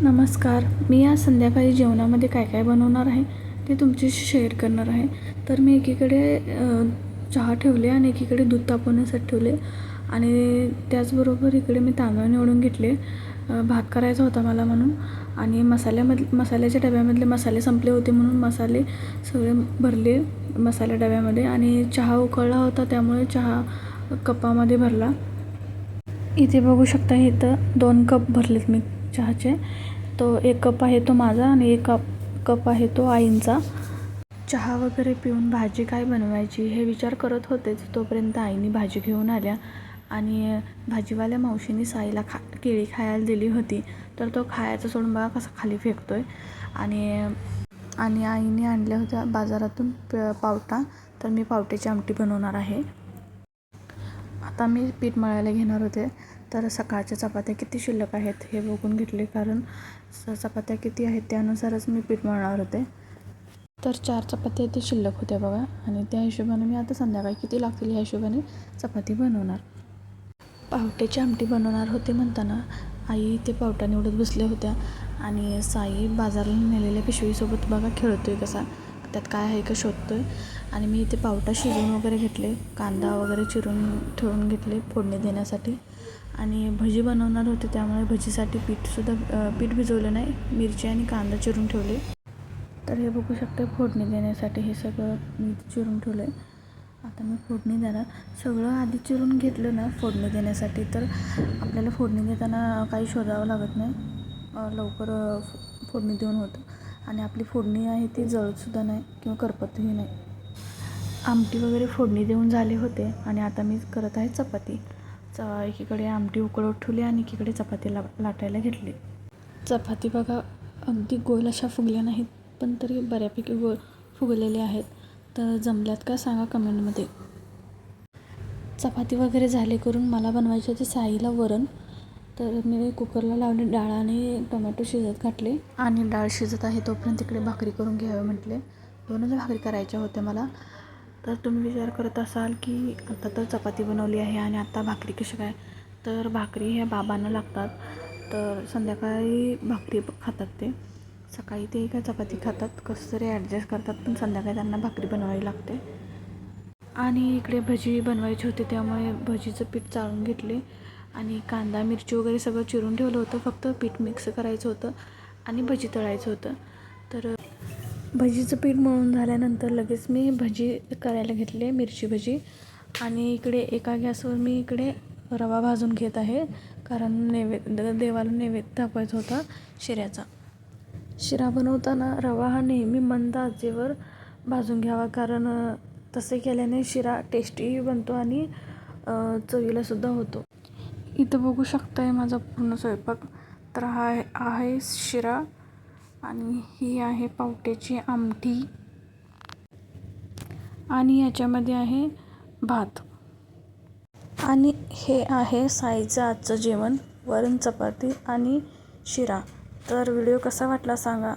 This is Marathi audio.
नमस्कार. मी आज संध्याकाळी जेवणामध्ये काय काय बनवणार आहे ते तुमच्याशी शेअर करणार आहे. तर मी एकीकडे चहा ठेवले आणि एकीकडे दूध तापवण्यासाठी ठेवले आणि त्याचबरोबर इकडे मी तांदूळ निवडून घेतले. भात करायचा होता मला म्हणून आणि मसाल्याच्या डब्यामधले मसाले संपले होते म्हणून मसाले सगळे भरले मसाल्या डब्यामध्ये आणि चहा उकळला होता त्यामुळे चहा कपामध्ये भरला. इथे बघू शकता, इथं 2 कप भरलेत मी चहाचे. तो 1 कप आहे तो माझा आणि 1 कप आहे तो आईंचा. चहा वगैरे पिऊन भाजी काय बनवायची हे विचार करत होतेच, तोपर्यंत आईने भाजी घेऊन आल्या आणि भाजीवाल्या मावशीने साईला केळी खायला दिली होती. तर तो खायचा सोडून बघा कसा खाली फेकतोय. आणि आईने आणल्या होत्या बाजारातून पावटा. तर मी पावट्याची आमटी बनवणार आहे. आता मी पीठ मळायला घेणार होते. तर सकाळच्या चपात्या किती शिल्लक आहेत हे बघून घेतले, कारण चपात्या किती आहेत त्यानुसारच मी पीठ मळणार होते. तर 4 चपात्या इथे शिल्लक होत्या बघा आणि त्या हिशोबाने मी आता संध्याकाळी किती लागतील ह्या हिशोबाने चपाती बनवणार. पावट्याची आमटी बनवणार होते म्हणताना आई ते पावटा निवडत बसल्या होत्या आणि साई बाजाराला नेलेल्या पिशवीसोबत बघा खेळतोय कसा, त्यात काय आहे का शोधतोय. आणि मी इथे पावटा शिजवून वगैरे घेतले, कांदा वगैरे चिरून ठेवून घेतले फोडणी देण्यासाठी. आणि भजी बनवणार होते त्यामुळे भजीसाठी पीठ भिजवलं नाही, मिरची आणि कांदा चिरून ठेवले. तर हे बघू शकते फोडणी देण्यासाठी हे सगळं मी चिरून ठेवलं आहे. आता मी फोडणी देणार. सगळं आधी चिरून घेतलं ना फोडणी देण्यासाठी, तर आपल्याला फोडणी देताना काही शोधावं लागत नाही, लवकर फोडणी देऊन होतं आणि आपली फोडणी आहे ती जळतसुद्धा नाही किंवा करपतही नाही. आमटी वगैरे फोडणी देऊन झाले होते आणि आता मी करत आहे चपाती. एकीकडे आमटी उकळत ठेवली आणि एकीकडे चपाती लाटायला घेतली. चपाती बघा अगदी गोल अशा फुगल्या नाहीत, पण तरी बऱ्यापैकी गोल फुगलेल्या आहेत. तर जमल्यात का सांगा कमेंटमध्ये. चपाती वगैरे झाले करून मला बनवायचे होते साईला वरण. तर मी कुकरला लावले, डाळ आणि टोमॅटो शिजत घातले आणि डाळ शिजत आहे तोपर्यंत तिकडे भाकरी करून घ्यावे म्हटले. 2च भाकरी करायच्या होत्या मला. तर तुम्ही विचार करत असाल की आता तर चपाती बनवली आहे आणि आता भाकरी कशी काय. तर भाकरी ह्या बाबांना लागतात, तर संध्याकाळी भाकरी खातात ते. सकाळी ते काय चपाती खातात, कसं तरी ॲडजस्ट करतात, पण संध्याकाळी त्यांना भाकरी बनवावी लागते. आणि इकडे भजी बनवायची होती त्यामुळे भजीचं पीठ चाळून घेतले आणि कांदा मिरची वगैरे सगळं चिरून ठेवलं होतं. फक्त पीठ मिक्स करायचं होतं आणि भजी तळायचं होतं. तर भजीचं पीठ मळून झाल्यानंतर लगेच मी भजी करायला घेतले, मिरची भजी. आणि इकडे एका गॅसवर मी इकडे रवा भाजून घेत आहे, कारण देवाला नैवेद्य दाखवायचा होता शिऱ्याचा. शिरा बनवताना रवा हा नेहमी मंद आचेवर भाजून घ्यावा, कारण तसे केल्याने शिरा टेस्टीही बनतो आणि चवीलासुद्धा होतो. इथं बघू शकताय माझा पूर्ण स्वयंपाक. तर हा आहे शिरा आणि ही आहे पावट्याची आमटी आणि याच्यामध्ये आहे भात. आणि हे आहे साईचं आजचं जेवण, वरण चपाती आणि शिरा. तर व्हिडिओ कसा वाटला सांगा.